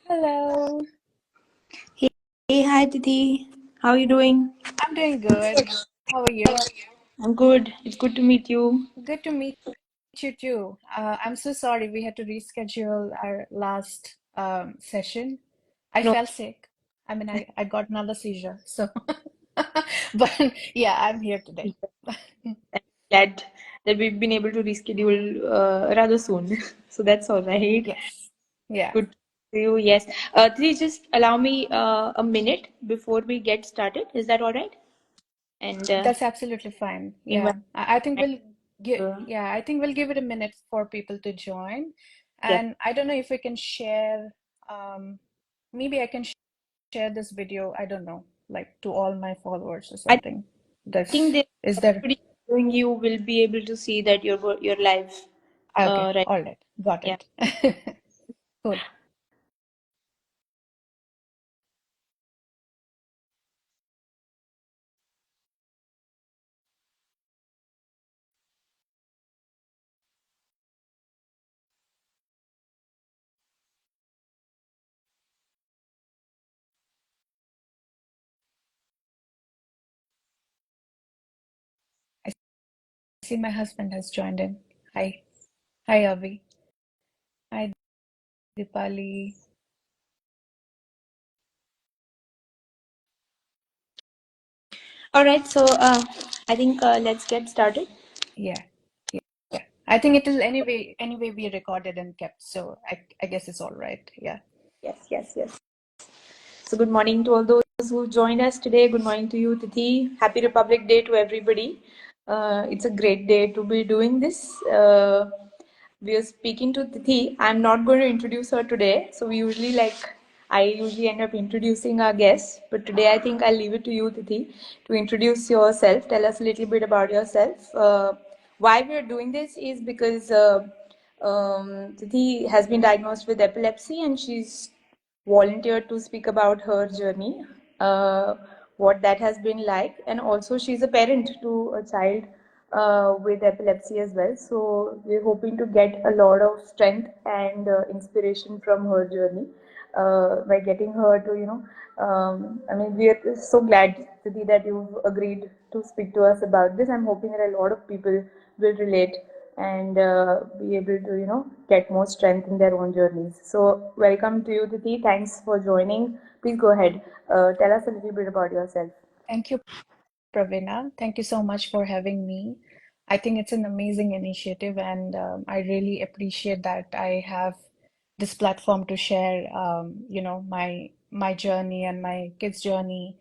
Hello, Hey, hey, hi Tithi. How are you doing? I'm doing good. How are you? I'm good. It's good to meet you. Good to meet you too. I'm so sorry we had to reschedule our last session. I No, fell sick. I got another seizure. So, but yeah, I'm here today. I'm glad that we've been able to reschedule rather soon. So that's all right. Yes. Yeah, Good to see you. Yes. Tithi, just allow me a minute before we get started. Is that all right? And that's absolutely fine. invite. Yeah, I think we'll give. Uh, Yeah, I think we'll give it a minute for people to join. yes. And I don't know if we can share. Maybe I can share this video, I don't know, like to all my followers or I something. This think that is there. everybody following you will be able to see that you're live. Okay, Right. all right, got Yeah. it. Cool. I see my husband has joined in. Hi. Hi, Avi. Hi, Dipali. All right. So I think let's get started. Yeah, yeah. I think it is anyway we recorded and kept, so I guess it's all right. Yeah. Yes, yes, yes. So, good morning to all those who joined us today. Good morning to you, Tithi. Happy Republic Day to everybody. It's a great day to be doing this. We are speaking to Tithi. I'm not going to introduce her today. So, I usually end up introducing our guests. But today, I think I'll leave it to you, Tithi, to introduce yourself. Tell us a little bit about yourself. Why we're doing this is because Tithi has been diagnosed with epilepsy and she's volunteered to speak about her journey, what that has been like, and also she's a parent to a child with epilepsy as well. So we're hoping to get a lot of strength and inspiration from her journey by getting her to, I mean, we are so glad, Siddhi, that you've agreed to speak to us about this. I'm hoping that a lot of people will relate and be able to, get more strength in their own journeys. So, welcome to you, Titi. Thanks for joining. Please go ahead. Tell us a little bit about yourself. Thank you, Pravina. Thank you so much for having me. I think it's an amazing initiative, and I really appreciate that I have this platform to share, my journey and my kids' journey,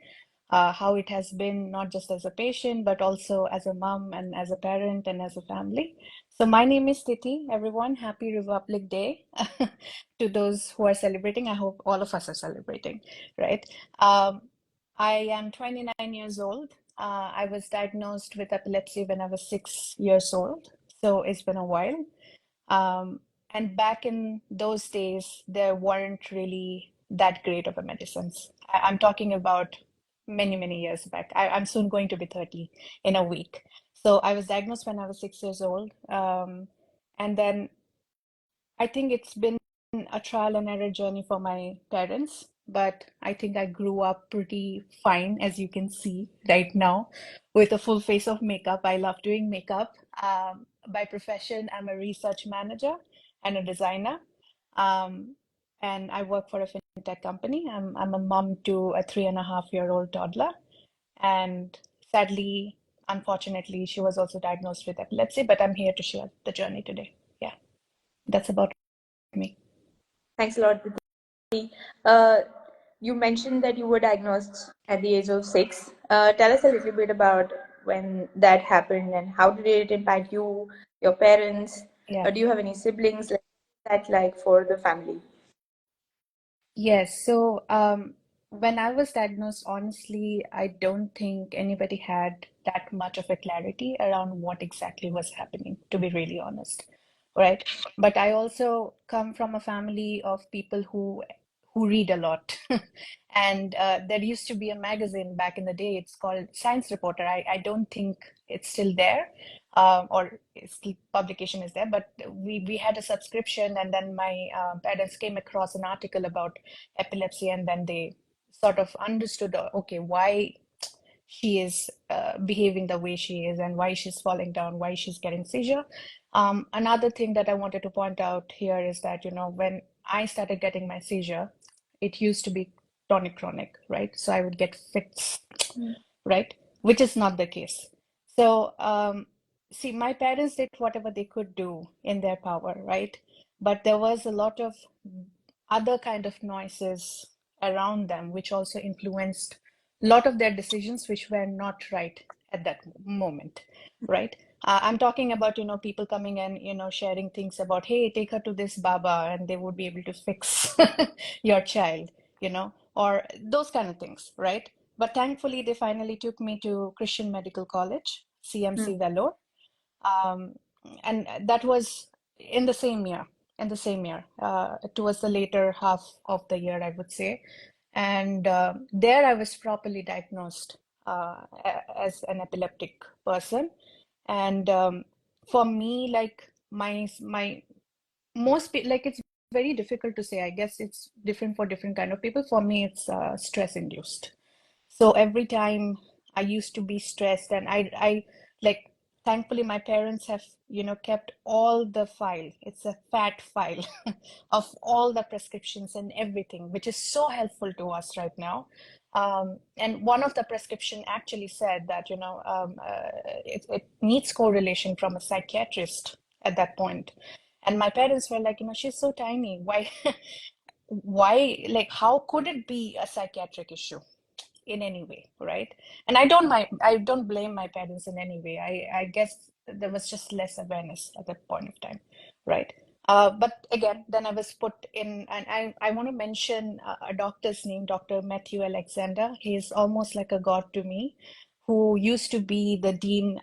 how it has been not just as a patient, but also as a mom and as a parent and as a family. So my name is Tithi, everyone. Happy Republic Day to those who are celebrating. I hope all of us are celebrating, right? Um, I am 29 years old. I was diagnosed with epilepsy when I was 6 years old, so it's been a while. Um, and back in those days, there weren't really that great of a medicines. I'm talking about many, many years back. I'm soon going to be 30 in a week. So I was diagnosed when I was 6 years old. And then I think it's been a trial and error journey for my parents, but I think I grew up pretty fine, as you can see right now, with a full face of makeup. I love doing makeup. By profession, I'm a research manager and a designer. Um, and I work for a fintech company. I'm a mom to a 3.5-year-old toddler. And sadly, unfortunately, she was also diagnosed with epilepsy, but I'm here to share the journey today. Yeah, that's about me. Thanks a lot, Titi. Uh, you mentioned that you were diagnosed at the age of 6. Tell us a little bit about when that happened and how did it impact you, your parents? Yeah. Do you have any siblings? Like, what's that like for the family? Yes. So, when I was diagnosed, honestly, I don't think anybody had that much of a clarity around what exactly was happening, to be really honest, right? But I also come from a family of people who read a lot. And there used to be a magazine back in the day. It's called Science Reporter. I don't think it's still there, or its publication is there, but we had a subscription, and then my parents came across an article about epilepsy, and then they sort of understood, okay, why she is behaving the way she is and why she's falling down, why she's getting seizure. Another thing that I wanted to point out here is that, when I started getting my seizure, it used to be chronic, right? So I would get fits, right? Which is not the case. So, see, my parents did whatever they could do in their power, right? But there was a lot of other kind of noises around them, which also influenced a lot of their decisions, which were not right at that moment, right? I'm talking about, people coming and, sharing things about, hey, take her to this Baba, and they would be able to fix your child, or those kind of things, right? But thankfully, they finally took me to Christian Medical College, CMC Vellore, um, and that was in the same year, towards the later half of the year, I would say. And there I was properly diagnosed as an epileptic person. And for me, like my like it's very difficult to say. I guess it's different for different kind of people. For me, it's stress induced. So every time I used to be stressed, and I like, thankfully my parents have, kept all the file. It's a fat file of all the prescriptions and everything, which is so helpful to us right now. And one of the prescription actually said that, it needs correlation from a psychiatrist at that point. And my parents were like, she's so tiny. Why, like, how could it be a psychiatric issue in any way, right? And I don't blame my parents in any way. I guess there was just less awareness at that point of time, right? But again, then I was put in, and I want to mention a doctor's name, Dr. Matthew Alexander. He is almost like a god to me, who used to be the dean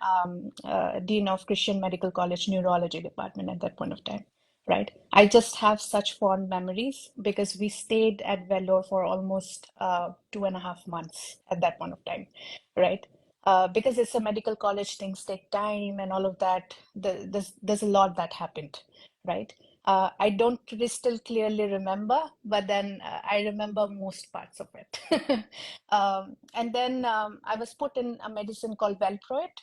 of Christian Medical College Neurology Department at that point of time, right? I just have such fond memories because we stayed at Vellore for almost 2.5 months at that point of time, right? Because it's a medical college, things take time and all of that. There's a lot that happened, right? I don't crystal clearly remember, but then I remember most parts of it. And then I was put in a medicine called Valproate.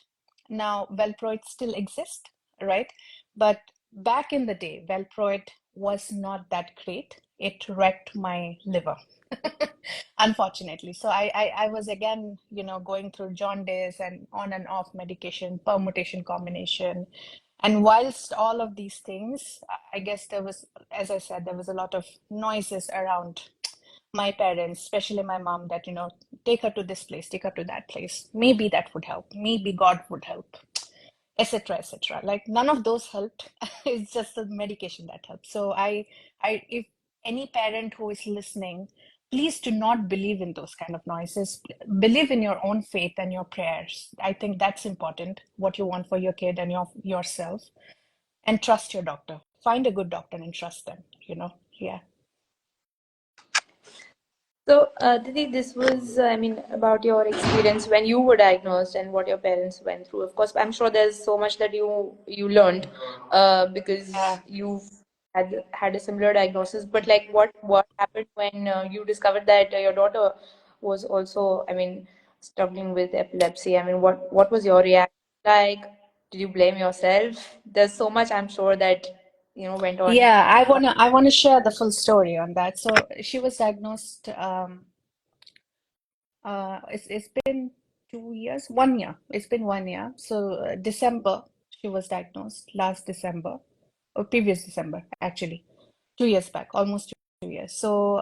Now, Valproate still exists, right? But back in the day, Valproate was not that great. It wrecked my liver, unfortunately. So I was again, going through jaundice and on and off medication, permutation combination. And whilst all of these things, I guess there was, as I said, there was a lot of noises around my parents, especially my mom, that, take her to this place, take her to that place. Maybe that would help. Maybe God would help, etc., etc. Like none of those helped. It's just the medication that helps. So if any parent who is listening, please do not believe in those kind of noises. Believe in your own faith and your prayers. I think that's important, what you want for your kid and yourself. And trust your doctor. Find a good doctor and trust them, Yeah. So, Didi, this was, I mean, about your experience when you were diagnosed and what your parents went through. Of course, I'm sure there's so much that you learned, because Yeah. you've had a similar diagnosis. But like, what happened when you discovered that your daughter was also, I mean, struggling with epilepsy? I mean, what was your reaction like? Did you blame yourself? There's so much I'm sure that went on. Yeah, I wanna share the full story on that. So she was diagnosed. It's been 2 years, 1 year. It's been 1 year. So December she was diagnosed, last December, or previous December actually, 2 years back, almost 2 years. So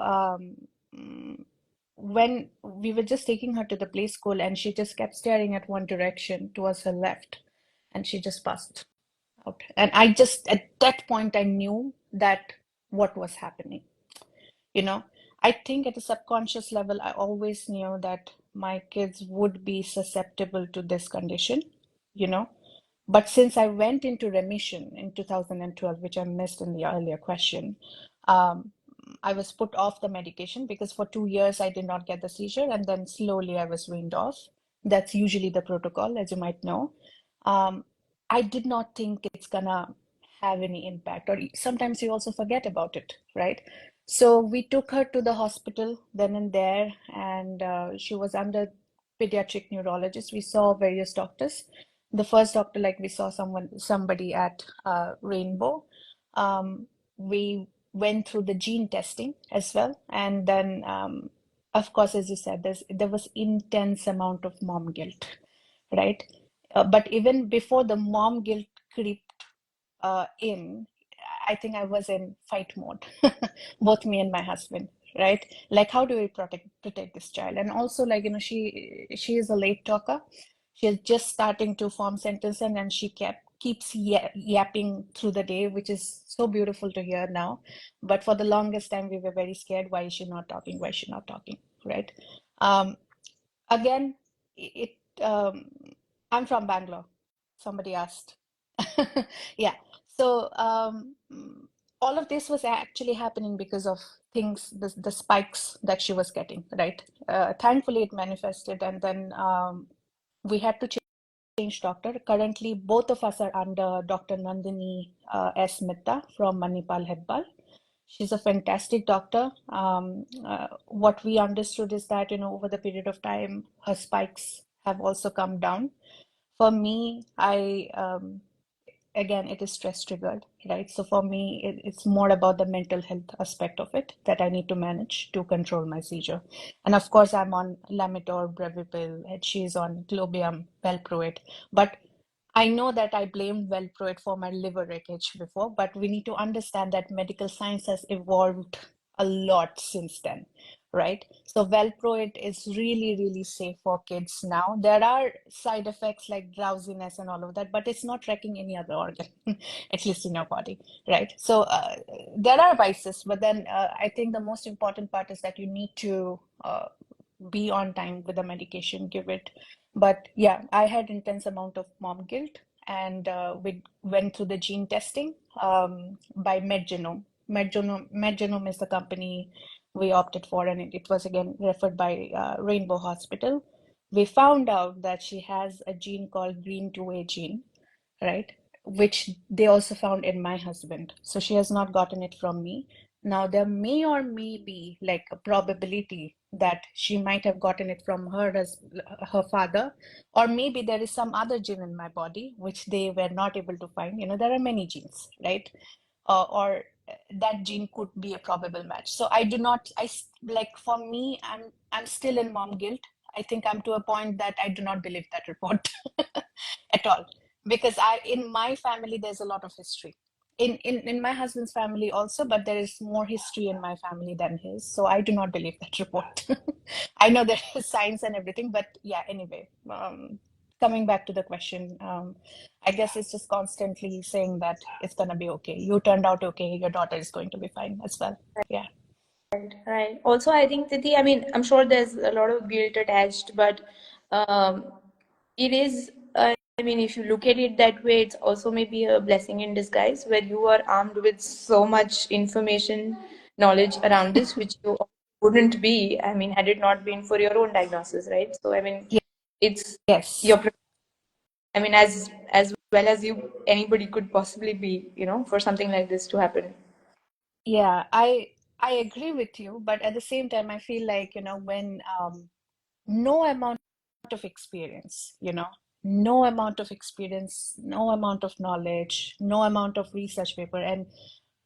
mm, when we were just taking her to the play school, and she just kept staring at one direction towards her left, and she just passed out. And I just, at that point, I knew that what was happening. You know, I think at a subconscious level, I always knew that my kids would be susceptible to this condition, you know. But since I went into remission in 2012, which I missed in the earlier question, um, I was put off the medication because for 2 years I did not get the seizure, and then slowly I was weaned off. That's usually the protocol, as you might know. Um, I did not think it's gonna have any impact, or sometimes you also forget about it, right? So we took her to the hospital then and there, and she was under pediatric neurologist. We saw various doctors. The first doctor, like we saw somebody at Rainbow. We went through the gene testing as well, and then of course, as you said, there was intense amount of mom guilt, right? But even before the mom guilt creeped in, I think I was in fight mode, both me and my husband, right? Like, how do we protect this child? And also, like, she is a late talker. She's just starting to form sentences, and then she keeps yapping through the day, which is so beautiful to hear now. But for the longest time, we were very scared. Why is she not talking? Why is she not talking? Right? Um, Again, it I'm from Bangalore. Somebody asked. Yeah. So all of this was actually happening because of things, the spikes that she was getting, right? Thankfully, it manifested, and then we had to change doctor. Currently, both of us are under Dr. Nandini S. Mitta from Manipal Hebbal. She's a fantastic doctor. What we understood is that, over the period of time, her spikes have also come down. For me, again, it is stress triggered, right? So for me, it's more about the mental health aspect of it that I need to manage to control my seizure. And of course, I'm on Lamitor, Brevipil, and she's on Globium, Valproate. But I know that I blamed Valproate for my liver wreckage before, but we need to understand that medical science has evolved a lot since then, right? So Valproate is really, really safe for kids now. There are side effects like drowsiness and all of that, but it's not wrecking any other organ, at least in your body, right? So there are vices, but then I think the most important part is that you need to be on time with the medication, give it. But yeah, I had intense amount of mom guilt, and we went through the gene testing by MedGenome. MedGenome is the company we opted for, and it was again referred by Rainbow Hospital. We found out that she has a gene called green 2A gene, right? Which they also found in my husband. So she has not gotten it from me. Now, there may or may be like a probability that she might have gotten it from her father, or maybe there is some other gene in my body which they were not able to find. There are many genes, right? Or that gene could be a probable match. So I do not, like for me, I'm still in mom guilt. I think I'm to a point that I do not believe that report at all, because in my family there's a lot of history, in my husband's family also, but there is more history in my family than his, so I do not believe that report. I know there is science and everything, but yeah, anyway, coming back to the question, I guess it's just constantly saying that it's going to be okay, you turned out okay, your daughter is going to be fine as well. Yeah. Right. Also, I think, Tithi, I mean, I'm sure there's a lot of guilt attached, but um, it is, I mean, if you look at it that way, it's also maybe a blessing in disguise where you are armed with so much information, knowledge around this, which you wouldn't be, I mean, had it not been for your own diagnosis, right? So, I mean, it's Yes. your, I mean, as well as anybody could possibly be, for something like this to happen. Yeah, I agree with you, but at the same time, I feel like, when no amount of experience, no amount of experience, no amount of knowledge, no amount of research paper. And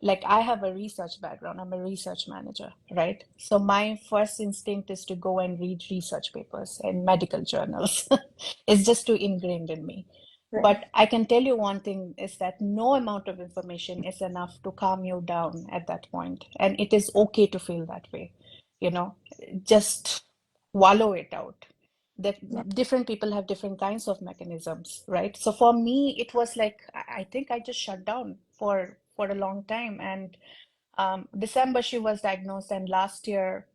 like I have a research background, I'm a research manager, right? So my first instinct is to go and read research papers and medical journals. It's just too ingrained in me. Right. But I can tell you one thing is that no amount of information is enough to calm you down at that point. And it is okay to feel that way, you know, just wallow it out. Yeah. That different people have different kinds of mechanisms, right? So for me, it was like I think I just shut down for a long time. And December she was diagnosed, and last year,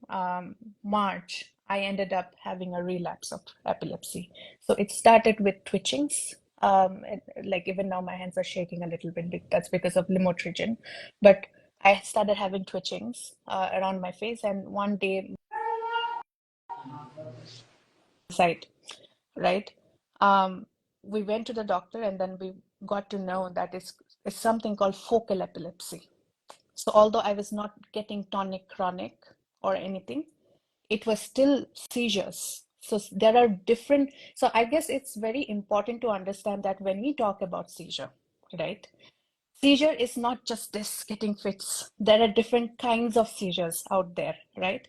March, I ended up having a relapse of epilepsy. So it started with twitchings. Like even now, my hands are shaking a little bit. That's because of lamotrigine. But I started having twitchings around my face, and one day, sight, right? Um, we went to the doctor, and then we got to know that it's something called focal epilepsy. So although I was not getting tonic chronic or anything, it was still seizures. So there are different, so I guess it's very important to understand that when we talk about seizure, right? Seizure is not just this getting fits. There are different kinds of seizures out there, right?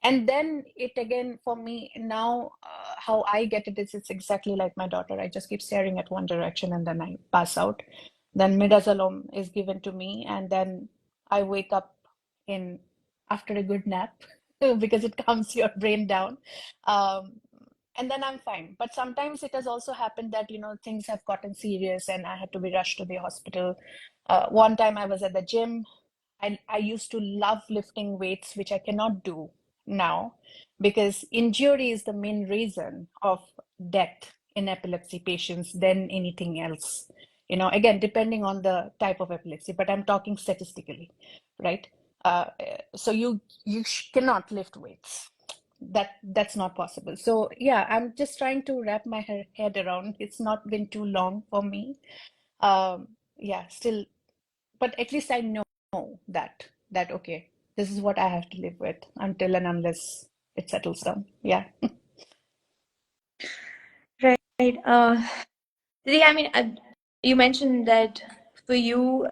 And then it again, for me now, how I get it is it's exactly like my daughter. I just keep staring at one direction and then I pass out. Then midazolam is given to me, and then I wake up in after a good nap because it calms your brain down. Um, and then I'm fine. But sometimes it has also happened that, things have gotten serious and I had to be rushed to the hospital. One time I was at the gym. I used to love lifting weights, which I cannot do now because injury is the main reason of death in epilepsy patients than anything else. Again, depending on the type of epilepsy, but I'm talking statistically, right? Uh, so you cannot lift weights. That's not possible. So yeah, I'm just trying to wrap my head around. It's not been too long for me. Yeah, still, but at least I know that okay, this is what I have to live with until and unless it settles down. Yeah. Right. I mean, you mentioned that for you,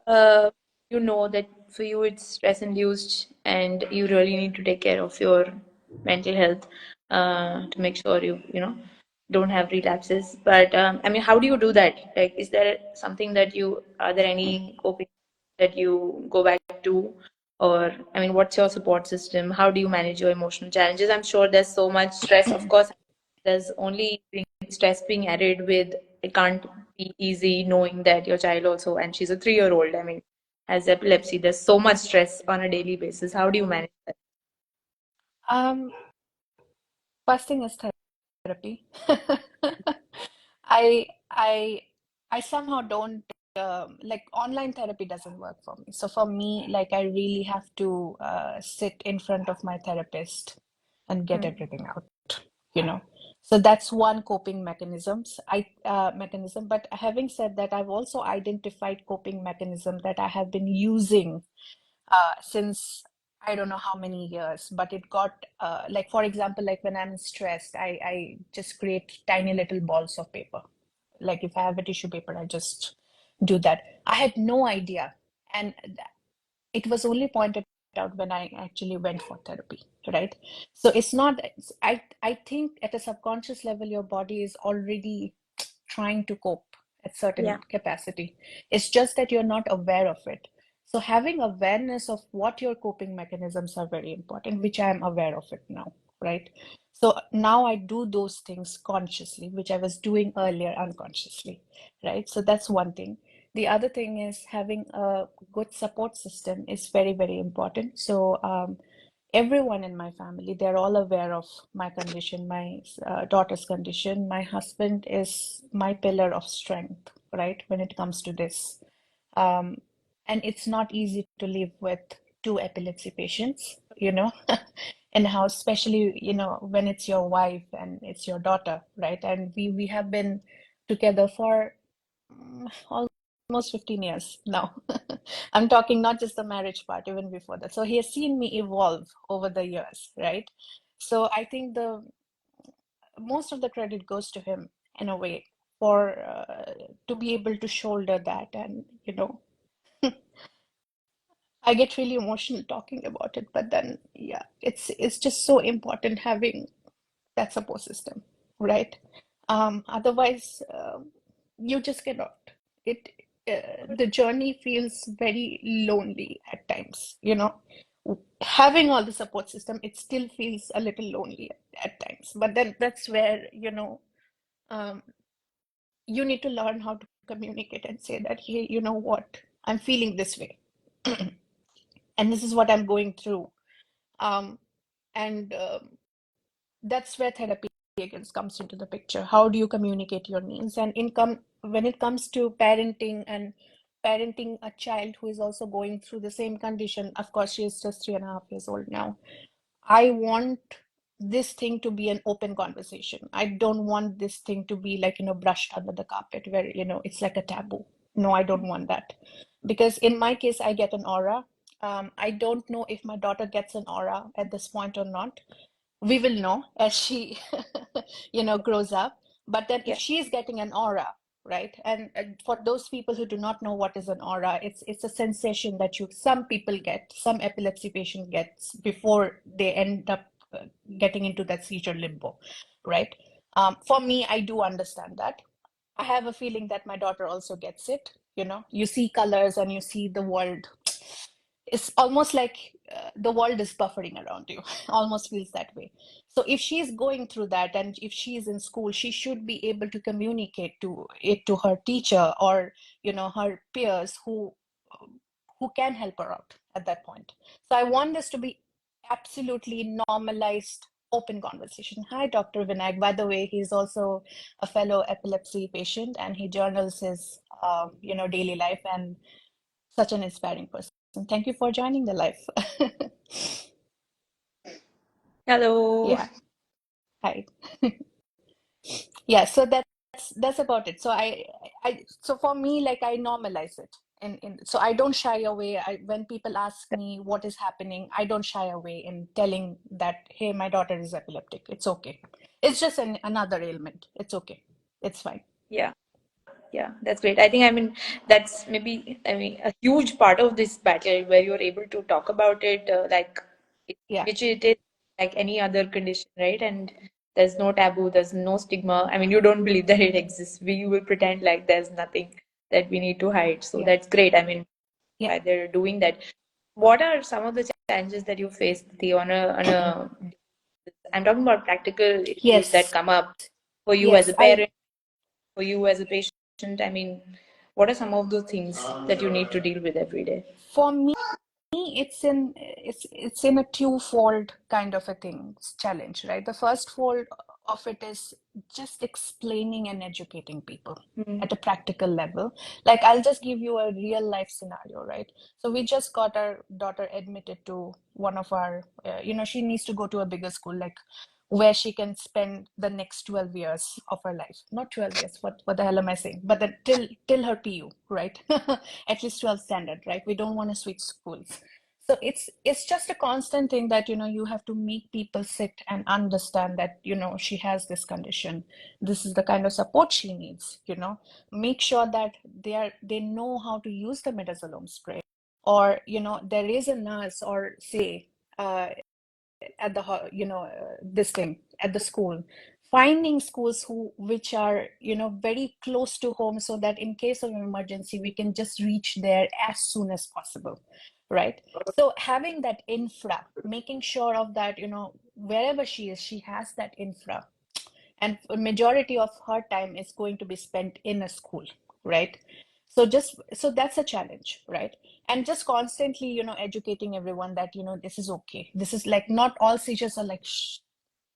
you know that for you it's stress induced, and you really need to take care of your mental health to make sure you don't have relapses. But I mean, how do you do that? Like, is there something that are there any coping that you go back to, or I mean, what's your support system? How do you manage your emotional challenges? I'm sure there's so much stress. Of course, there's only stress being added with it can't be easy knowing that your child also, and she's a 3-year-old, I mean, has epilepsy. There's so much stress on a daily basis. How do you manage that? Um, First thing is therapy. I I I somehow don't like online therapy doesn't work for me. So for me, like I really have to sit in front of my therapist and get Hmm. everything out, you know. So that's one coping mechanism. But having said that, I've also identified coping mechanism that I have been using since I don't know how many years, but it got like for example, like when I'm stressed, I just create tiny little balls of paper. Like if I have a tissue paper, I just do that. I had no idea, and it was only pointed out when I actually went for therapy, right? So it's not, I think at a subconscious level, your body is already trying to cope at certain Yeah. capacity. It's just that you're not aware of it. So having awareness of what your coping mechanisms are very important, which I am aware of it now, right? So now I do those things consciously, which I was doing earlier unconsciously, right? So that's one thing. The other thing is having a good support system is very, very important. So everyone in my family, they're all aware of my condition, my daughter's condition. My husband is my pillar of strength, right, when it comes to this. Um, and it's not easy to live with two epilepsy patients, in the house, especially, when it's your wife and it's your daughter, right? And we have been together for almost 15 years now. I'm talking not just the marriage part, even before that. So he has seen me evolve over the years, right? So I think the most of the credit goes to him in a way for to be able to shoulder that. And I get really emotional talking about it, but then yeah, it's just so important having that support system, right? Otherwise, you just cannot. It the journey feels very lonely at times, Having all the support system, it still feels a little lonely at times. But then that's where, um, you need to learn how to communicate and say that, hey, you know what, I'm feeling this way, and this is what I'm going through. Um, and That's where therapy again comes into the picture. How do you communicate your needs? And income when it comes to parenting and parenting a child who is also going through the same condition. Of course, she is just 3.5 years old now. I want this thing to be an open conversation. I don't want this thing to be like, brushed under the carpet where, it's like a taboo. No, I don't want that. Because in my case, I get an aura. I don't know if my daughter gets an aura at this point or not. We will know as she grows up. But then if Yeah. she is getting an aura, right? And for those people who do not know what is an aura, it's a sensation that some people get, some epilepsy patient gets before they end up getting into that seizure limbo, right? For me, I do understand that. I have a feeling that my daughter also gets it. You see colors and you see the world. It's almost like the world is buffering around you. Almost feels that way. So if she's going through that and if she's in school, she should be able to communicate to her teacher or her peers who can help her out at that point. So I want this to be absolutely normalized, open conversation. Hi, Dr. Vinayak. By the way, he's also a fellow epilepsy patient and he journals his daily life, and such an inspiring person. Thank you for joining the live. Hello. Yeah. Hi. Yeah, so that's about it. So so for me, like, I normalize it. So I don't shy away. When people ask me what is happening, I don't shy away in telling that, hey, my daughter is epileptic. It's okay. It's just another ailment. It's okay. It's fine. Yeah. Yeah, that's great. I think, I mean, that's maybe, I mean, a huge part of this battle where you're able to talk about it, Yeah. which it is like any other condition, right? And there's no taboo, there's no stigma. I mean, you don't believe that it exists. We will pretend like there's nothing that we need to hide. So Yeah. that's great. I mean, Yeah. why they're doing that. What are some of the challenges that you face, the I'm talking about practical issues that Yes. come up for you as Yes. a parent, for you as a patient? I mean, what are some of those things that you need to deal with every day? For me, it's in a twofold kind of a thing, challenge, right? The first fold of it is just explaining and educating people Mm. at a practical level. Like, I'll just give you a real life scenario, right? So we just got our daughter admitted to one of our, she needs to go to a bigger school, like where she can spend the next 12 years of her life. Not 12 years, what the hell am I saying? But then till her PU, right? At least 12 standard, right? We don't want to switch schools. So it's just a constant thing that you have to make people sit and understand that she has this condition. This is the kind of support she needs. Make sure that they know how to use the midazolam spray, or there is a nurse or say at the this thing at the school, finding schools which are very close to home, so that in case of an emergency we can just reach there as soon as possible, right? So having that infra, making sure of that, wherever she is, she has that infra, and a majority of her time is going to be spent in a school, right? So that's a challenge, right? And just constantly educating everyone that this is okay, this is like, not all seizures are like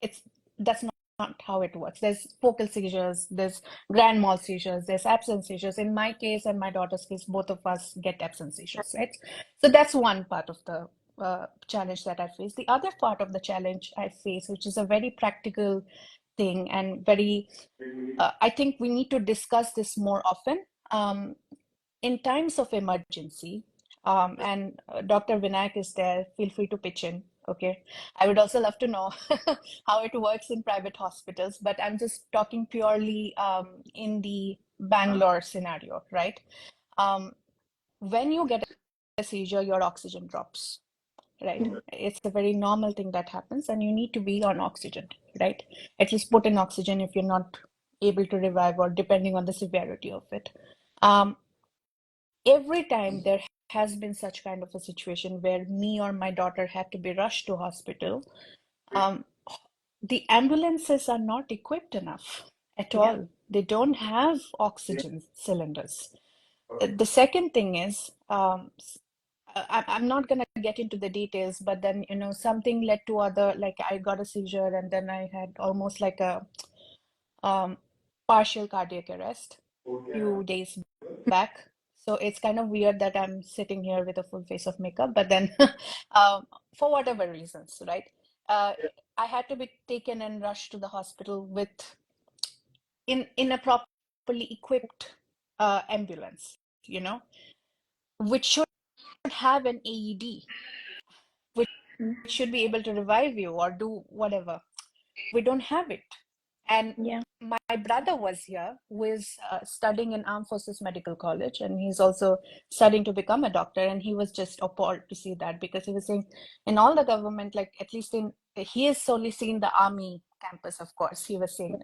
it's that's not how it works. There's focal seizures, there's grand mal seizures, there's absence seizures. In my case and my daughter's case, both of us get absence seizures, right? So that's one part of the challenge that I face. The other part of the challenge I face, which is a very practical thing and very, I think we need to discuss this more often. In times of emergency, and Dr. Vinayak is there, feel free to pitch in. Okay. I would also love to know how it works in private hospitals, but I'm just talking purely in the Bangalore scenario, right? Um, when you get a seizure, your oxygen drops, right? It's a very normal thing that happens, and you need to be on oxygen, right? At least put in oxygen if you're not able to revive, or depending on the severity of it. Um, every time there has been such kind of a situation where me or my daughter had to be rushed to hospital, um, the ambulances are not equipped enough at Yeah. all. They don't have oxygen cylinders. The second thing is, I'm not gonna get into the details, but then something led to other. Like, I got a seizure, and then I had almost like a um, partial cardiac arrest few days back. So it's kind of weird that I'm sitting here with a full face of makeup, but then for whatever reasons, right? Uh, I had to be taken and rushed to the hospital with in a properly equipped ambulance, you know, which should have an AED, which should be able to revive you or do whatever. We don't have it. And Yeah. my brother was here, who is studying in Armed Forces Medical College, and he's also studying to become a doctor. And he was just appalled to see that because he was saying, in all the government, like at least in he has only seen the army campus, of course. He was saying,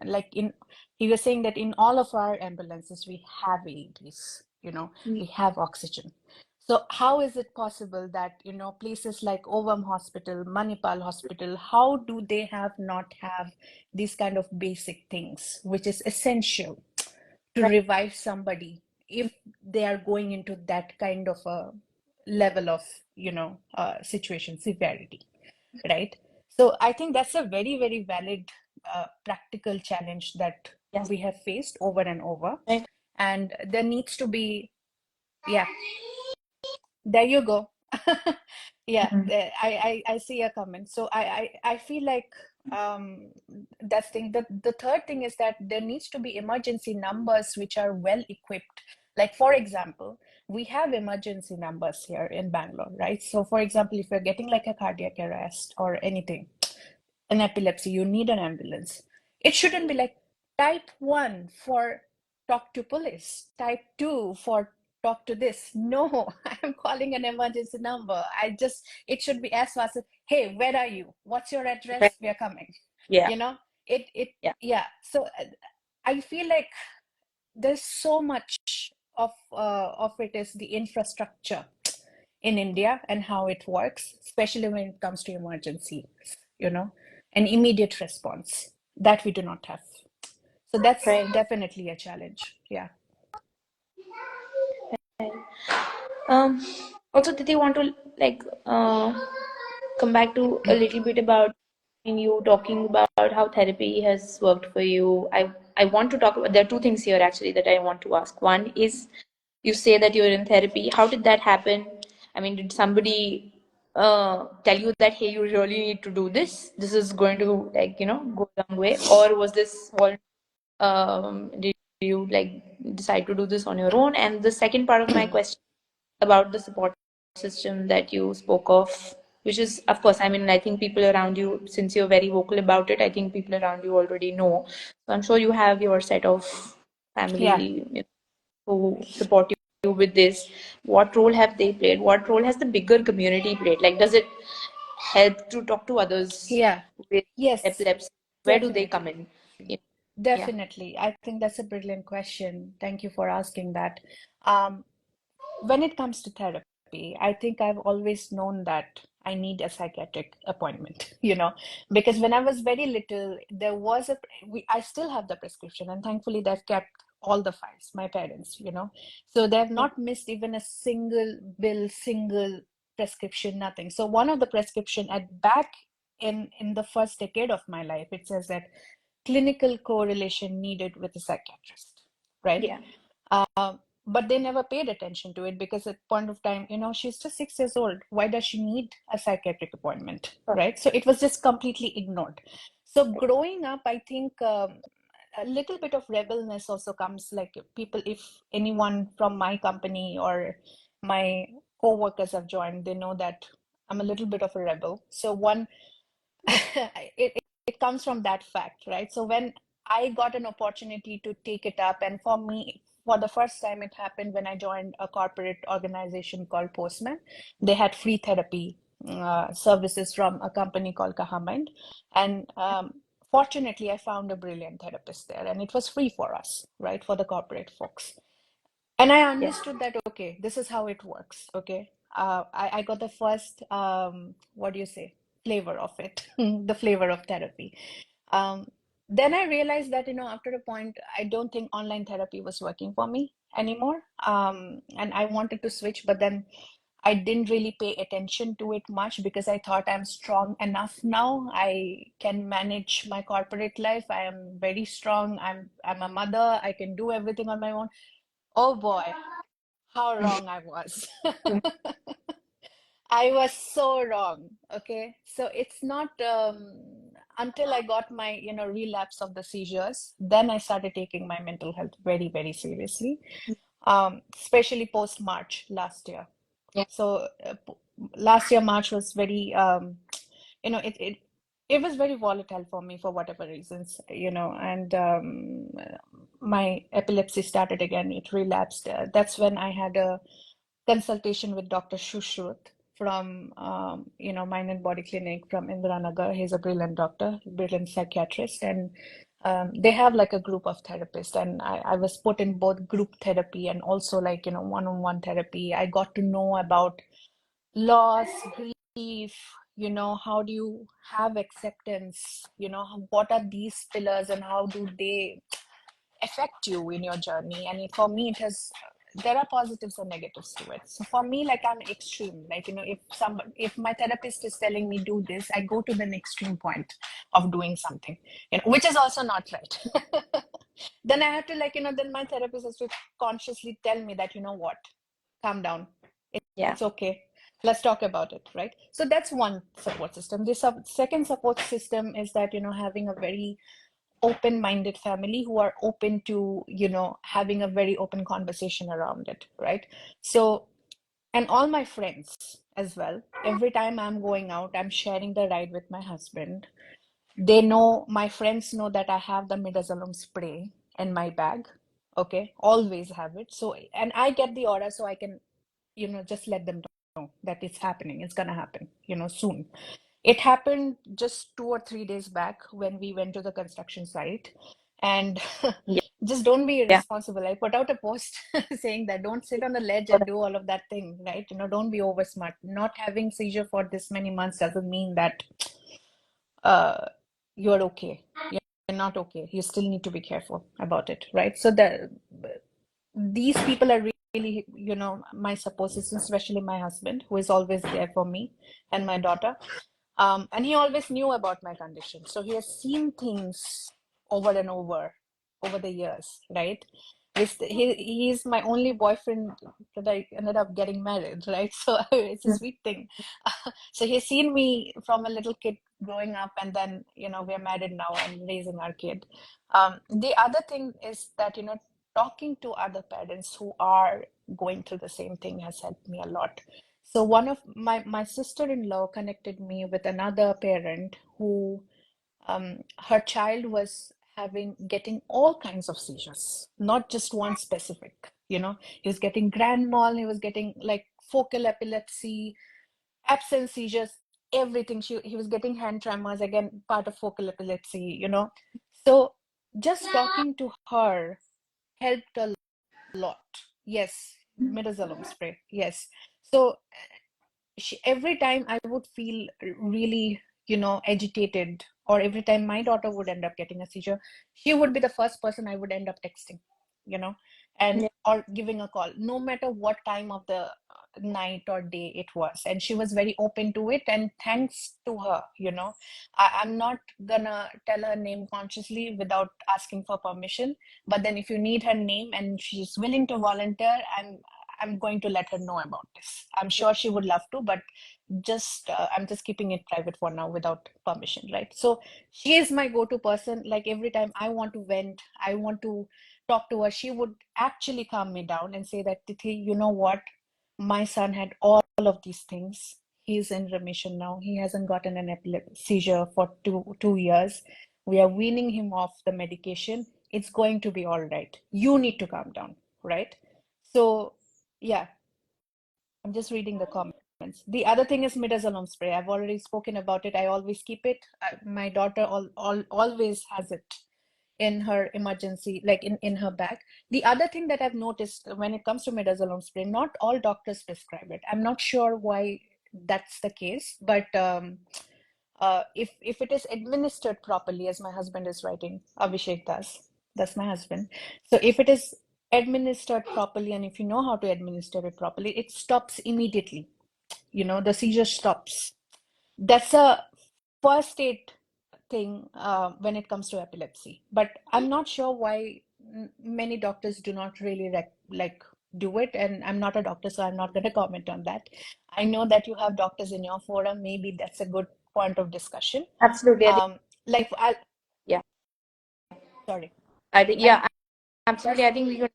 he was saying that in all of our ambulances we have AEDs, Mm. we have oxygen. So how is it possible that, places like Ovam Hospital, Manipal Hospital, how do they not have these kind of basic things, which is essential to Right. revive somebody if they are going into that kind of a level of, situation severity, right? So I think that's a very, very valid practical challenge that Yes. we have faced over and over. Right. And there needs to be, yeah, there you go. Yeah, Mhm. I see your comment. So I feel like that's thing. The third thing is that there needs to be emergency numbers which are well equipped. Like for example, we have emergency numbers here in Bangalore, right? So for example, if you're getting like a cardiac arrest or anything, an epilepsy, you need an ambulance. It shouldn't be like type 1 for talk to police, type 2 for talk to this. No, I'm calling an emergency number. It should be as fast as, hey, where are you? What's your Right. address? We are coming. Yeah. You know, Yeah. yeah. So I feel like there's so much of it is the infrastructure in India and how it works, especially when it comes to emergency, you know, an immediate response that we do not have. So that's Right. definitely a challenge. Yeah. Right. Um, Also, did you want to like come back to a little bit about in you talking about how therapy has worked for you? I want to talk about there are two things here actually that I want to ask. One is you say that you're in therapy. How did that happen? I mean, did somebody tell you that hey, you really need to do this? This is going to like go a long way, or was this all did you like decide to do this on your own? And the second part of my question about the support system that you spoke of, which is, of course, I mean, I think people around you, since you're very vocal about it, I think people around you already know. So I'm sure you have your set of Yeah. family, who support you with this. What role have they played? What role has the bigger community played? Like, does it help to talk to others Yeah. with Yes, epilepsy? Where do they come definitely. in? You Yeah. Definitely. I think that's a brilliant question. Thank you for asking that. Um, when it comes to therapy, I think I've always known that I need a psychiatric appointment, because when I was very little, there was I still have the prescription, and thankfully they've kept all the files, my parents, so they have Yeah. not missed even a single bill, single prescription, nothing. So one of the prescription at back in the first decade of my life, it says that clinical correlation needed with a psychiatrist, right? Yeah. But they never paid attention to it because at point of time, she's just 6 years old. Why does she need a psychiatric appointment, Sure. right? So it was just completely ignored. So growing up, I think a little bit of rebelness also comes. Like people, if anyone from my company or my co-workers have joined, they know that I'm a little bit of a rebel. So one, it comes from that fact, right? So when I got an opportunity to take it up, and for me, for the first time, it happened when I joined a corporate organization called Postman. They had free therapy services from a company called Kahamind, and fortunately, I found a brilliant therapist there, and it was free for us, right, for the corporate folks. And I Yes. understood that, okay, this is how it works. Okay. I got the first, what do you say, flavor of it, the flavor of therapy. Um, then I realized that, after a point, I don't think online therapy was working for me anymore. And I wanted to switch, but then I didn't really pay attention to it much because I thought I'm strong enough now. I can manage my corporate life. I am very strong. I'm a mother. I can do everything on my own. Oh boy, how wrong I was. I was so wrong. Okay. So it's not until I got my, relapse of the seizures, then I started taking my mental health very, very seriously, especially post March last year. Yeah. So last year, March was very, you know, it was very volatile for me for whatever reasons, and my epilepsy started again. It relapsed. That's when I had a consultation with Dr. Shushrut from, Mind and Body Clinic from Indiranagar. He's a brilliant doctor, brilliant psychiatrist, and they have like a group of therapists. And I was put in both group therapy and also like, one-on-one therapy. I got to know about loss, grief, how do you have acceptance, what are these pillars and how do they affect you in your journey. And for me it has, there are positives and negatives to it. So for me, like, I'm extreme, like, if my therapist is telling me do this, I go to the extreme point of doing something, which is also not right. Then I have to, like, then my therapist has to consciously tell me that, what, calm down, Yeah. it's okay, let's talk about it, right? So that's one support system. The second support system is that, having a very open-minded family who are open to, having a very open conversation around it, right? So, and all my friends as well, every time I'm going out, I'm sharing the ride with my husband. They know, my friends know that I have the midazolam spray in my bag. Okay, always have it. So, and I get the order, so I can, just let them know that it's happening, it's gonna happen, soon. It happened just 2 or 3 days back when we went to the construction site. And Yeah. just don't be Yeah. irresponsible. I put out a post saying that don't sit on the ledge and do all of that thing, right? Don't be over smart. Not having seizure for this many months doesn't mean that uh, you're okay. You're not okay. You still need to be careful about it, right? So these people are really, my support system, especially my husband, who is always there for me, and my daughter. And he always knew about my condition. So he has seen things over and over the years, right? He's my only boyfriend that I ended up getting married, right? So it's a sweet thing. So he's seen me from a little kid growing up, and then, we're married now and raising our kid. The other thing is that, talking to other parents who are going through the same thing has helped me a lot. So one of my sister-in-law connected me with another parent who, her child was getting all kinds of seizures, not just one specific. He was getting grand mal, he was getting like focal epilepsy, absence seizures, everything. He was getting hand tremors, again, part of focal epilepsy. So just talking to her helped a lot. Yes, midazolam spray. Yes. So every time I would feel really, agitated, or every time my daughter would end up getting a seizure, she would be the first person I would end up texting, you know, and Yeah. or giving a call, no matter what time of the night or day it was. And she was very open to it. And thanks to her, I'm not gonna tell her name consciously without asking for permission. But then if you need her name and she's willing to volunteer, I'm going to let her know about this. I'm sure she would love to, but I'm just keeping it private for now without permission, right? So she is my go-to person. Like every time I want to vent, I want to talk to her, she would actually calm me down and say that, Tithi, you know what? My son had all of these things. He's in remission now. He hasn't gotten an epilepsy seizure for two years. We are weaning him off the medication. It's going to be all right. You need to calm down, right? So yeah, I'm just reading the comments. The other thing is midazolam spray. I've already spoken about it. I always keep it. My daughter always has it in her emergency, like in her bag. The other thing that I've noticed when it comes to midazolam spray, not all doctors prescribe it. I'm not sure why that's the case, but if it is administered properly, as my husband is writing, Abhishek Das, that's my husband. So if it is administered properly, and if you know how to administer it properly, it stops immediately. The seizure stops. That's a first aid thing when it comes to epilepsy. But I'm not sure why many doctors do not really like do it. And I'm not a doctor, so I'm not going to comment on that. I know that you have doctors in your forum. Maybe that's a good point of discussion. Absolutely. Like, Yeah, sorry, I think, I yeah, absolutely. I think we could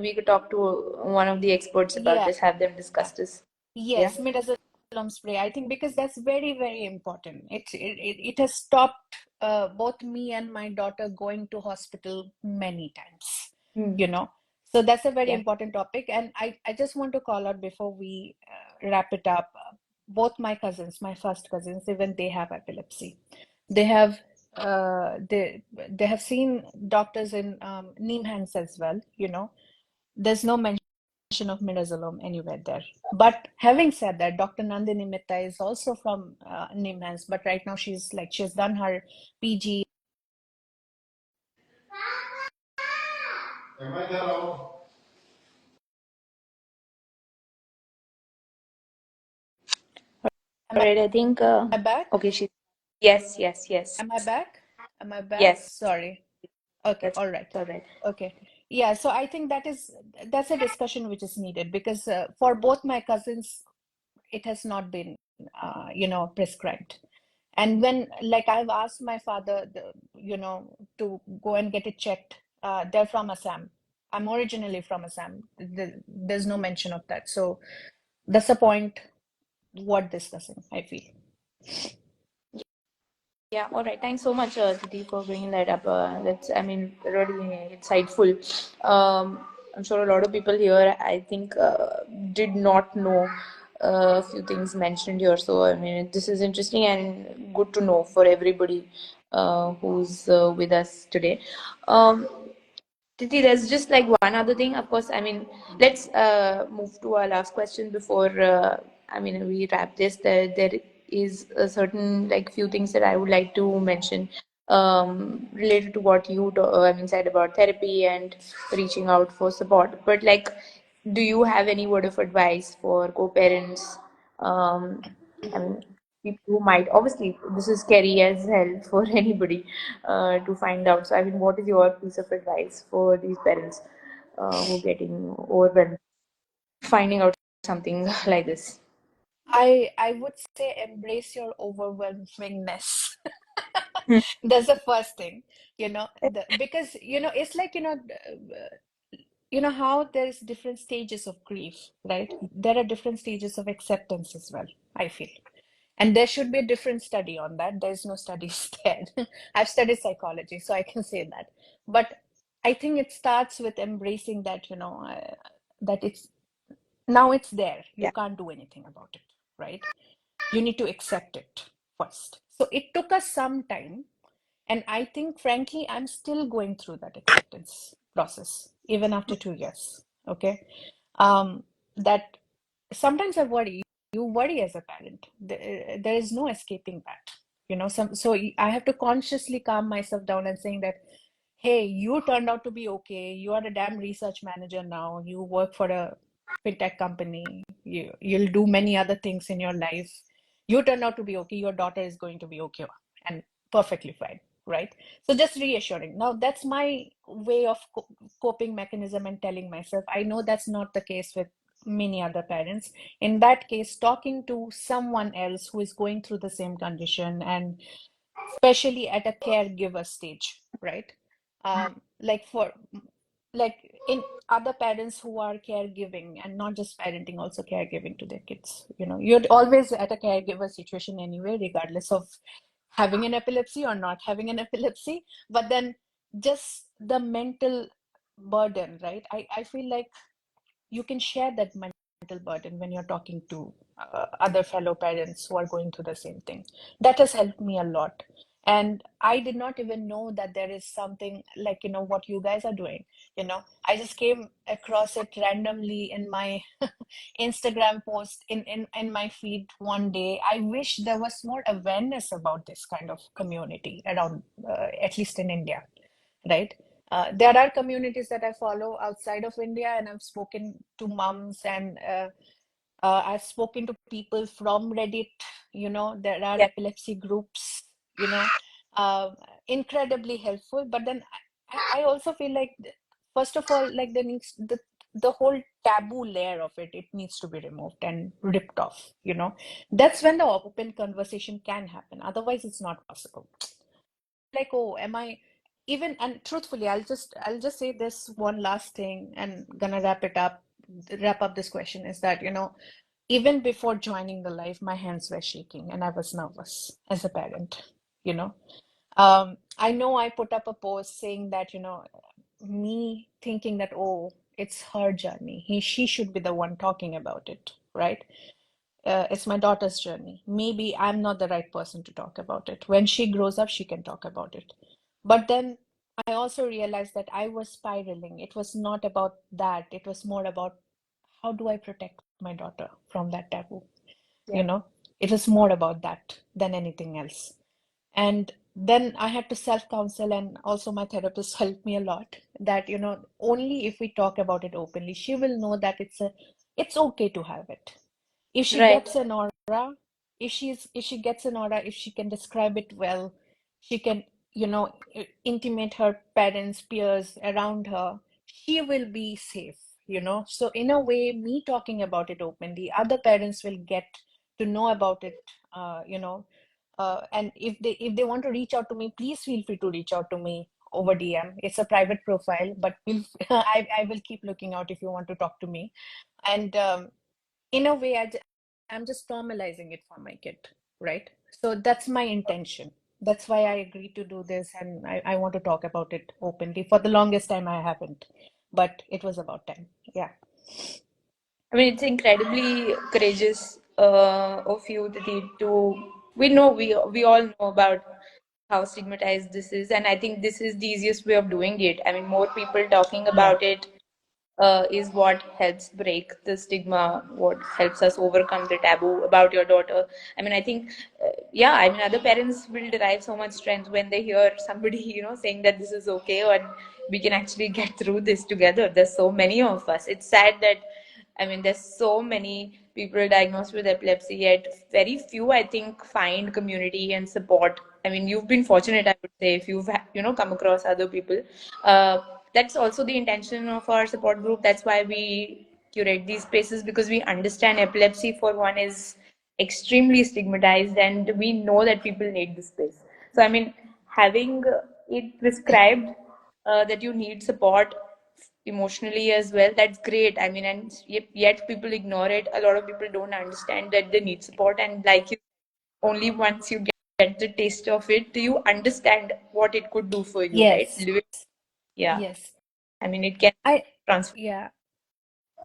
we could talk to one of the experts about yeah. this, have them discuss this. Yeah. Yes, midazolam spray. I think because that's very, very important. It has stopped both me and my daughter going to hospital many times, Hmm. you know. So that's a very Yeah. important topic. And I just want to call out before we wrap it up. Both my cousins, my first cousins, even they have epilepsy. They have they have seen doctors in neem hands as well, you know. There's no mention of midazolam anywhere there. But having said that, Dr. Nandini Mitta is also from Nimhans, but right now she's done her PG. Am I there now? Am All I, right, I think, am I back? okay, she, yes, yes, yes, Am I back? Am I back? yes, Sorry. Okay, that's all right. all right. Okay. Yeah, so I think that's a discussion which is needed because for both my cousins, it has not been prescribed. And when, like, I've asked my father, to go and get it checked. They're from Assam. I'm originally from Assam. There's no mention of that. So that's the point worth discussing, I feel. Yeah, all right. Thanks so much, Tithi, for bringing that up. That's, I mean, really insightful. I'm sure a lot of people here, I think, did not know a few things mentioned here. So, I mean, this is interesting and good to know for everybody who's with us today. Um, Titi, there's just like one other thing. Of course, I mean, let's move to our last question before I mean we wrap this. There is a certain like few things that I would like to mention related to what you I mean said about therapy and reaching out for support. But like, do you have any word of advice for co-parents? Um, I mean, people who might obviously this is scary as hell for anybody to find out. So, I mean, what is your piece of advice for these parents who are getting overwhelmed, finding out something like this? I would say embrace your overwhelmingness. Hmm. That's the first thing, because it's like you know how there's different stages of grief, right? There are different stages of acceptance as well, I feel. And there should be a different study on that. There's no studies there. I've studied psychology, so I can say that. But I think it starts with embracing that, that it's there. You Yeah, can't do anything about it, right? You need to accept it first. So it took us some time. And I think, frankly, I'm still going through that acceptance process, even after 2 years. Okay. That sometimes I worry. You worry as a parent. There is no escaping that. So I have to consciously calm myself down and saying that, hey, you turned out to be okay. You are a damn research manager now. You work for a fintech company. You'll do many other things in your life. You turned out to be okay. Your daughter is going to be okay and perfectly fine, right? So just reassuring. Now that's my way of coping mechanism and telling myself. I know that's not the case with many other parents. In that case, talking to someone else who is going through the same condition, and especially at a caregiver stage, right? Like in other parents who are caregiving and not just parenting, also caregiving to their kids. You're always at a caregiver situation anyway, regardless of having an epilepsy or not having an epilepsy. But then just the mental burden, right? I feel like you can share that mental burden when you're talking to other fellow parents who are going through the same thing. That has helped me a lot. And I did not even know that there is something like, what you guys are doing. I just came across it randomly in my Instagram post in my feed one day. I wish there was more awareness about this kind of community around, at least in India, right? There are communities that I follow outside of India, and I've spoken to moms, and I've spoken to people from Reddit. There are yeah, epilepsy groups, you know, uh, incredibly helpful. But then I also feel like, first of all, like there needs the the whole taboo layer of it needs to be removed and ripped off, That's when the open conversation can happen. Otherwise, it's not possible. Like, oh, am I even, and truthfully, I'll just say this one last thing and gonna wrap up this question is that, even before joining the life, my hands were shaking and I was nervous as a parent, you know. I know I put up a post saying that, me thinking that, oh, it's her journey. She should be the one talking about it, right? It's my daughter's journey. Maybe I'm not the right person to talk about it. When she grows up, she can talk about it. But then I also realized that I was spiraling. It was not about that. It was more about how do I protect my daughter from that taboo? You Yeah. know, it was more about that than anything else. And then I had to self-counsel, and also my therapist helped me a lot that, only if we talk about it openly, she will know that it's okay to have it. If she Right. gets an aura, if she gets an aura, if she can describe it well, she can, intimate her parents, peers around her, she will be safe. So in a way, me talking about it openly, other parents will get to know about it, and if they want to reach out to me, please feel free to reach out to me over DM. It's a private profile, but I will keep looking out if you want to talk to me. And in a way, I'm just normalizing it for my kid, right? So that's my intention. That's why I agreed to do this, and I want to talk about it openly. For the longest time, I haven't, but it was about time. Yeah. I mean, it's incredibly courageous of you, Titi, to. We know we all know about how stigmatized this is, and I think this is the easiest way of doing it. I mean, more people talking Yeah. about it is what helps break the stigma, what helps us overcome the taboo about your daughter. I mean, I think, yeah, I mean, other parents will derive so much strength when they hear somebody, saying that this is okay and we can actually get through this together. There's so many of us. It's sad that, I mean, there's so many people diagnosed with epilepsy, yet very few, I think, find community and support. I mean, you've been fortunate, I would say, if you've, come across other people. Uh, that's also the intention of our support group. That's why we curate these spaces, because we understand epilepsy, for one, is extremely stigmatized, and we know that people need this space. So, I mean, having it prescribed that you need support emotionally as well, that's great. I mean, and yet people ignore it. A lot of people don't understand that they need support, and like you, only once you get the taste of it do you understand what it could do for you, right? Yes. Living, yeah. Yes. I mean, it can I, transform. yeah.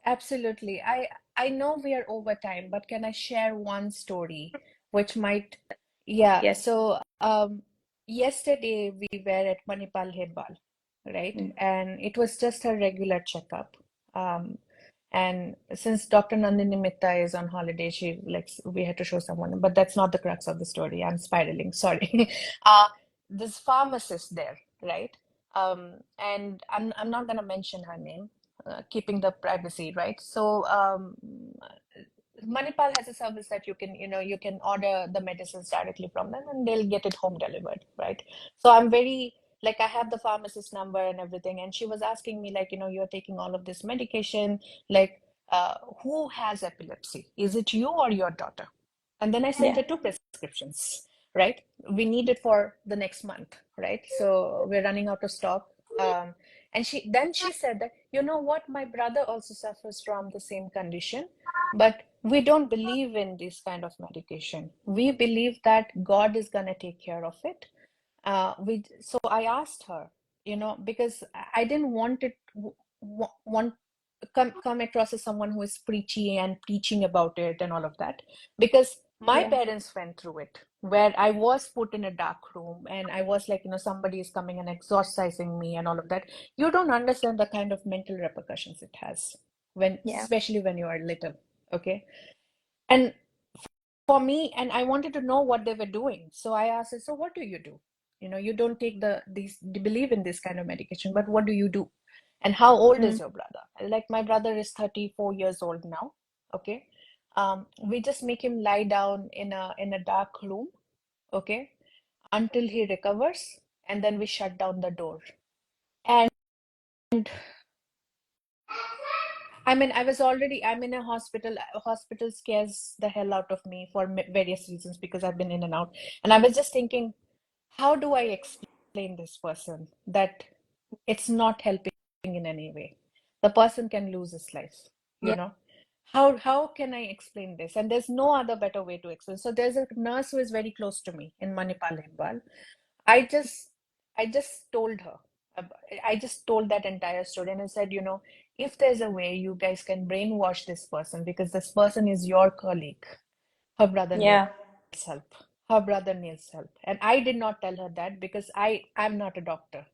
Absolutely. I know we are over time, but can I share one story which might, yeah. Yes. So yesterday we were at Manipal Herbal, right? Mm. And it was just a regular checkup. Um, and since Dr. Nandini Mitta is on holiday, she like we had to show someone, but that's not the crux of the story. I'm spiraling, sorry. This pharmacist there, right? And I'm not gonna mention her name, keeping the privacy, right? So Manipal has a service that you can order the medicines directly from them and they'll get it home delivered, right? So I'm very like I have the pharmacist number and everything, and she was asking me like, you're taking all of this medication, like who has epilepsy? Is it you or your daughter? And then I sent Yeah. her two prescriptions, right? We need it for the next month, right? So we're running out of stock. And she said that, you know what, my brother also suffers from the same condition, but we don't believe in this kind of medication. We believe that God is gonna take care of it. So I asked her, because I didn't want it want come across as someone who is preachy and preaching about it and all of that, because my Yeah. parents went through it, where I was put in a dark room and I was like, somebody is coming and exorcising me and all of that. You don't understand the kind of mental repercussions it has Yeah. especially when you are little, okay? And for me, and I wanted to know what they were doing. So I asked her, so what do you do? You don't take the believe in this kind of medication, but what do you do? And how old is Mm. your brother? Like my brother is 34 years old now. Okay. We just make him lie down in a dark room, okay, until he recovers, and then we shut down the door. And I mean, I'm in a hospital. Hospital scares the hell out of me for various reasons because I've been in and out. And I was just thinking, how do I explain this person that it's not helping in any way? The person can lose his life, you Yeah, know? How can I explain this? And there's no other better way to explain. So there's a nurse who is very close to me in Manipal, Himwal. I just I just told her. I just told that entire story and I said, if there's a way you guys can brainwash this person because this person is your colleague, her brother needs yeah, help. Her brother needs help. And I did not tell her that because I'm not a doctor,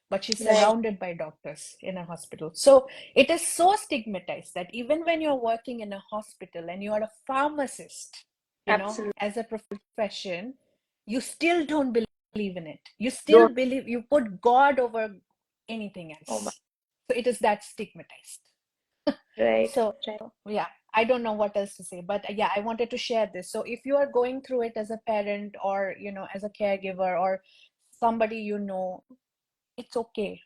but she's right, surrounded by doctors in a hospital. So it is so stigmatized that even when you're working in a hospital and you are a pharmacist, absolutely. as a profession, you still don't believe in it. You still Don't. believe you put God over anything Oh my, else. So it is that stigmatized. right, So, right. yeah, I don't know what else to say, but yeah, I wanted to share this. So, if you are going through it as a parent or, as a caregiver or somebody it's okay.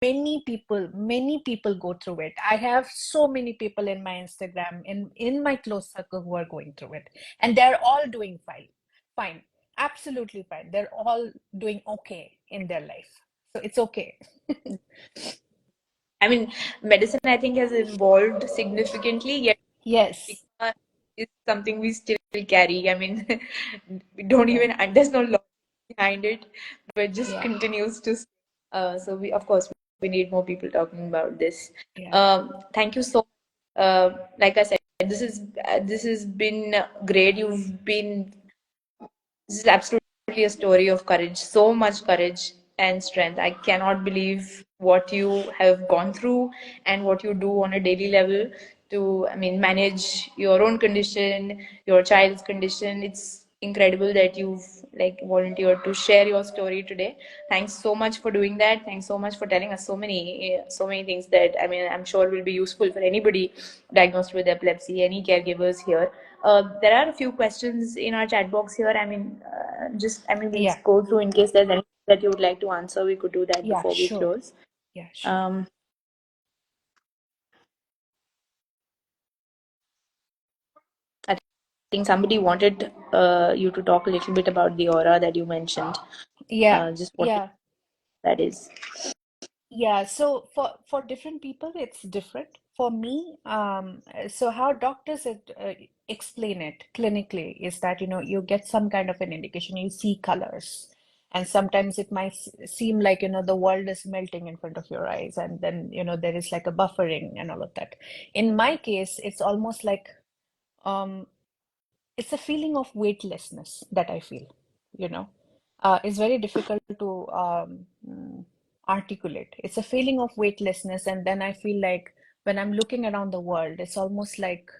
Many people go through it. I have so many people in my Instagram, in my close circle who are going through it, and they're all doing fine, absolutely fine. They're all doing okay in their life. So, it's okay. I mean, medicine I think has evolved significantly, yet Yes. stigma is something we still carry. I mean, we don't Yeah. even, and there's no law behind it, but it just Yeah. continues to. So we, of course, we need more people talking about this. Yeah. Thank you so much. Like I said, this has been great. You've been This is absolutely a story of courage, so much courage and strength. I cannot believe what you have gone through and what you do on a daily level to, I mean, manage your own condition, your child's condition. It's incredible that you've like volunteered to share your story today. Thanks so much for doing that. Thanks so much for telling us so many things that, I mean, I'm sure will be useful for anybody diagnosed with epilepsy, any caregivers here. There are a few questions in our chat box here. I mean, we'll Yeah. go through in case there's anything that you would like to answer. We could do that Yeah, before we sure. close. Yeah, sure. Um, I think somebody wanted you to talk a little bit about the aura that you mentioned. Yeah, Just what yeah, that is. yeah. So for different people, it's different. For me, so how doctors explain it clinically is that you get some kind of an indication. You see colors, and sometimes it might seem like the world is melting in front of your eyes, and then there is like a buffering and all of that. In my case, it's almost like um, it's a feeling of weightlessness that I feel, you know. It's very difficult to articulate. It's a feeling of weightlessness, and then I feel like when I'm looking around the world, it's almost like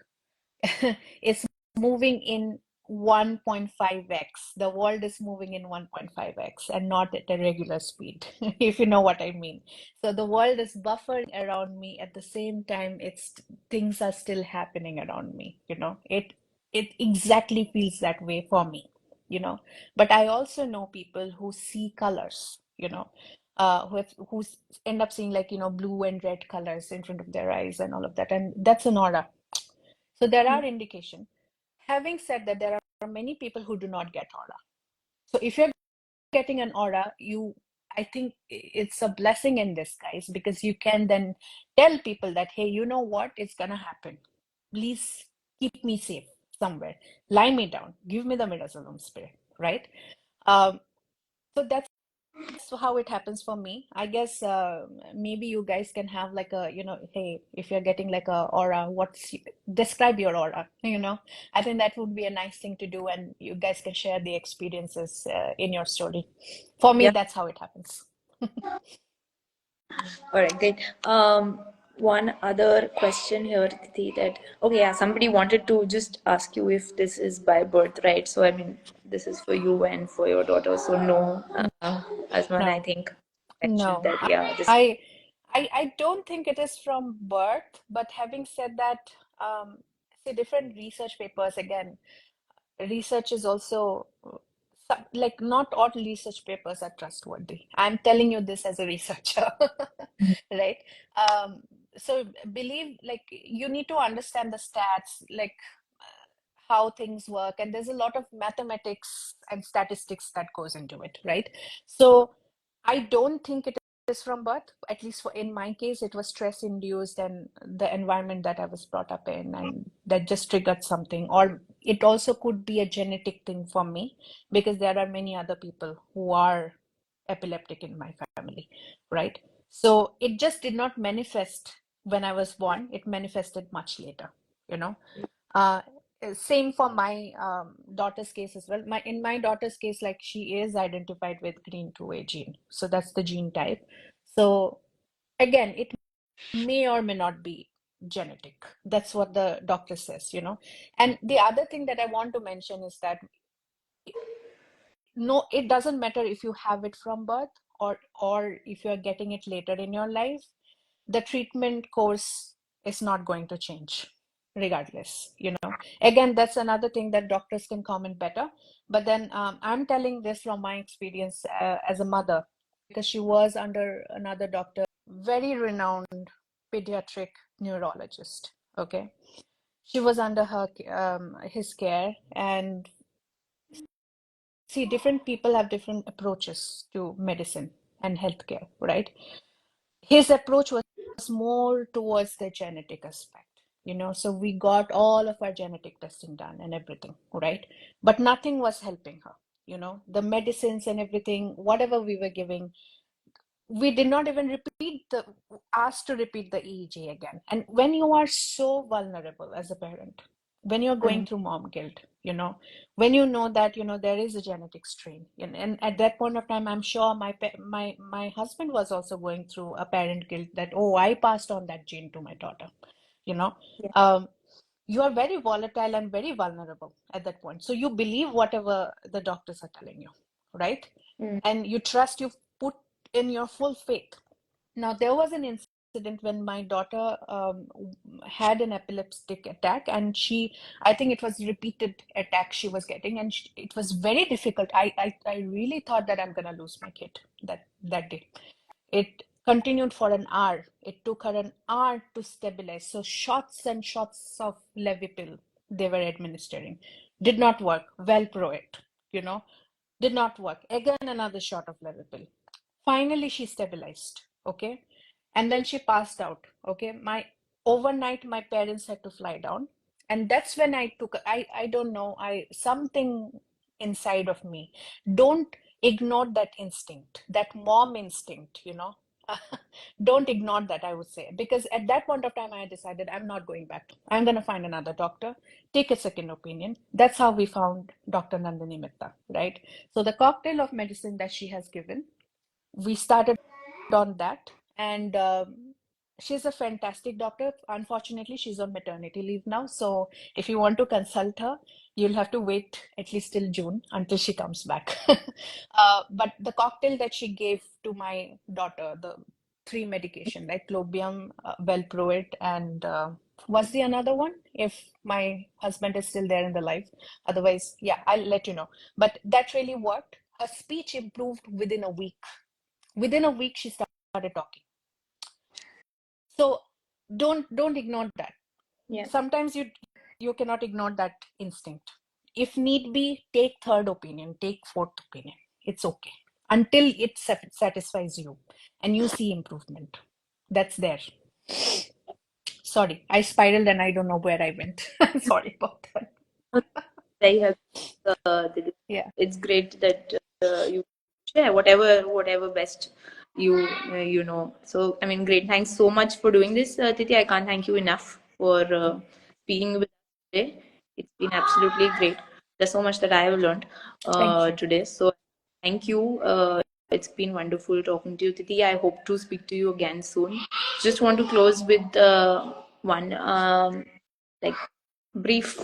it's moving in 1.5x. The world is moving in 1.5x and not at a regular speed, if you know what I mean. So the world is buffering around me at the same time it's things are still happening around me, It exactly feels that way for me, But I also know people who see colors, who end up seeing like, blue and red colors in front of their eyes and all of that. And that's an aura. So there are indications. Having said that, there are many people who do not get aura. So if you're getting an aura, I think it's a blessing in disguise because you can then tell people that, hey, you know what? It's gonna happen. Please keep me safe somewhere. Lie me down. Give me the midazolam spray, right? Um, so that's how it happens for me. I guess maybe you guys can have like hey, if you're getting like a aura, describe your aura, I think that would be a nice thing to do, and you guys can share the experiences in your story. For me, Yeah. that's how it happens. All right, great. One other question here, Tithi, that okay, yeah, somebody wanted to just ask you if this is by birth, right? So I mean, this is for you and for your daughter. So no, Asman, I No, think mentioned no. that yeah, this. I, I don't think it is from birth, but having said that, see different research papers again. Research is also like not all research papers are trustworthy. I'm telling you this as a researcher, right? Um, so believe, like, you need to understand the stats, like how things work, and there's a lot of mathematics and statistics that goes into it, right? So I don't think it is from birth. At least for in my case, it was stress induced and the environment that I was brought up in, and that just triggered something. Or it also could be a genetic thing for me, because there are many other people who are epileptic in my family, right? So it just did not manifest when I was born. It manifested much later, you know. Uh, Same for my daughter's case as well. In my daughter's case, like, she is identified with green 2A gene, so that's the gene type. So again, it may or may not be genetic. That's what the doctor says, you know. And the other thing that I want to mention is that no, it doesn't matter if you have it from birth, or if you're getting it later in your life. The treatment course is not going to change regardless, you know. Again, that's another thing that doctors can comment better. But then I'm telling this from my experience as a mother, because she was under another doctor, very renowned pediatric neurologist. Okay, she was under his care. And see, different people have different approaches to medicine and healthcare, right? His approach was more towards the genetic aspect, you know. So we got all of our genetic testing done and everything, right? But nothing was helping her, you know. The medicines and everything, whatever we were giving, we did not even asked to repeat the EEG again. And when you are so vulnerable as a parent, when you're going Mm. through mom guilt, you know, when you know that, you know, there is a genetic strain, and at that point of time, I'm sure my husband was also going through a parent guilt, that, oh, I passed on that gene to my daughter, you know. Yeah. um, you are very volatile and very vulnerable at that point. So you believe whatever the doctors are telling you, right? Mm. And you trust, you put in your full faith. Now, there was an incident when my daughter had an epileptic attack, and I think it was repeated attack she was getting, and it was very difficult. I really thought that I'm gonna lose my kid that day. It continued for an hour. It took her an hour to stabilize. So shots and shots of Levipil they were administering did not work. Valproate, you know, did not work. Again, another shot of Levipil. Finally, she stabilized. Okay. And then she passed out. Okay. Overnight, my parents had to fly down. And that's when I don't know, something inside of me. Don't ignore that instinct, that mom instinct, you know. Don't ignore that, I would say. Because at that point of time, I decided I'm not going back. I'm going to find another doctor, take a second opinion. That's how we found Dr. Nandini Mitta, right? So the cocktail of medicine that she has given, we started on that. And she's a fantastic doctor. Unfortunately, she's on maternity leave now. So if you want to consult her, you'll have to wait at least till June until she comes back. But the cocktail that she gave to my daughter, the three medication, like Clobium, Valproate, and was the another one? If my husband is still there in the life. Otherwise, yeah, I'll let you know. But that really worked. Her speech improved within a week. Within a week, she started talking. So don't ignore that. Yeah. Sometimes you cannot ignore that instinct. If need be, take third opinion, take fourth opinion. It's okay until it satisfies you and you see improvement. That's there. Sorry, I spiraled and I don't know where I went. Sorry about that. Very helpful. Tithi. Yeah, It's great that you share whatever best you know. So I mean, great. Thanks so much for doing this, Tithi. I can't thank you enough for speaking with us today. It's been absolutely great. There's so much that I have learned thank you. today. So thank you. It's been wonderful talking to you, Tithi. I hope to speak to you again soon. Just want to close with one like brief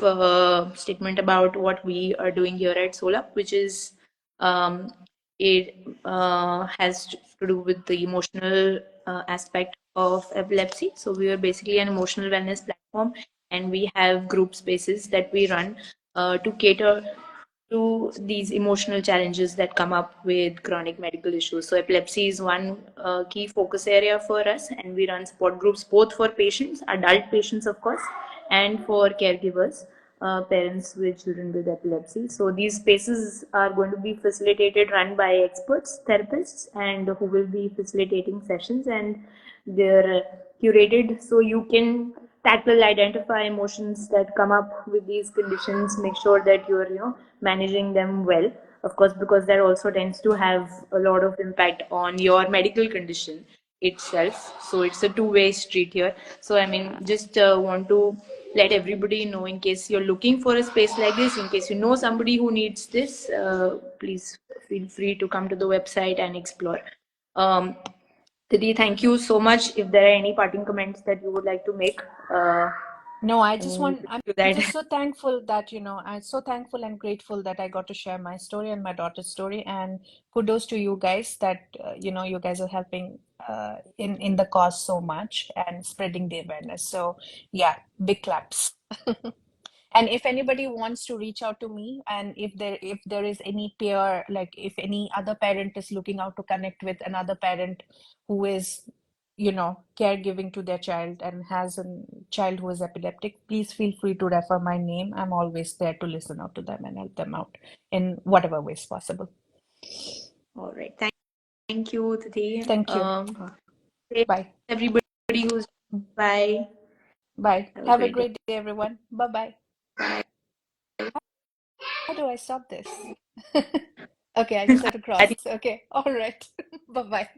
statement about what we are doing here at Solap, which is um, it has to do with the emotional aspect of epilepsy. So we are basically an emotional wellness platform, and we have group spaces that we run to cater to these emotional challenges that come up with chronic medical issues. So, epilepsy is one key focus area for us, and we run support groups both for patients, adult patients, of course, and for caregivers, parents with children with epilepsy. So, these spaces are going to be facilitated, run by experts, therapists, and who will be facilitating sessions, and they're curated so you can tackle, identify emotions that come up with these conditions, make sure that you're managing them well, of course, because that also tends to have a lot of impact on your medical condition itself. So it's a two-way street here. So I mean, just want to let everybody know, in case you're looking for a space like this, in case you know somebody who needs this, please feel free to come to the website and explore. um, Tithi, thank you so much. If there are any parting comments that you would like to make, No, I I just mean, we want, can I'm do that. just so thankful that, I'm so thankful and grateful that I got to share my story and my daughter's story. And kudos to you guys that, you guys are helping in the cause so much and spreading the awareness. So, yeah, big claps. And if anybody wants to reach out to me, and if there is any peer, like if any other parent is looking out to connect with another parent who is, caregiving to their child and has a child who is epileptic, please feel free to refer my name. I'm always there to listen out to them and help them out in whatever ways possible. All right. Thank you, Tithi. Thank you. Bye. Everybody who's bye. Bye. Have a Have a great day. great day, everyone. Bye bye. Bye. How do I stop this? Okay, I just have to I think cross. Okay. All right. Bye bye.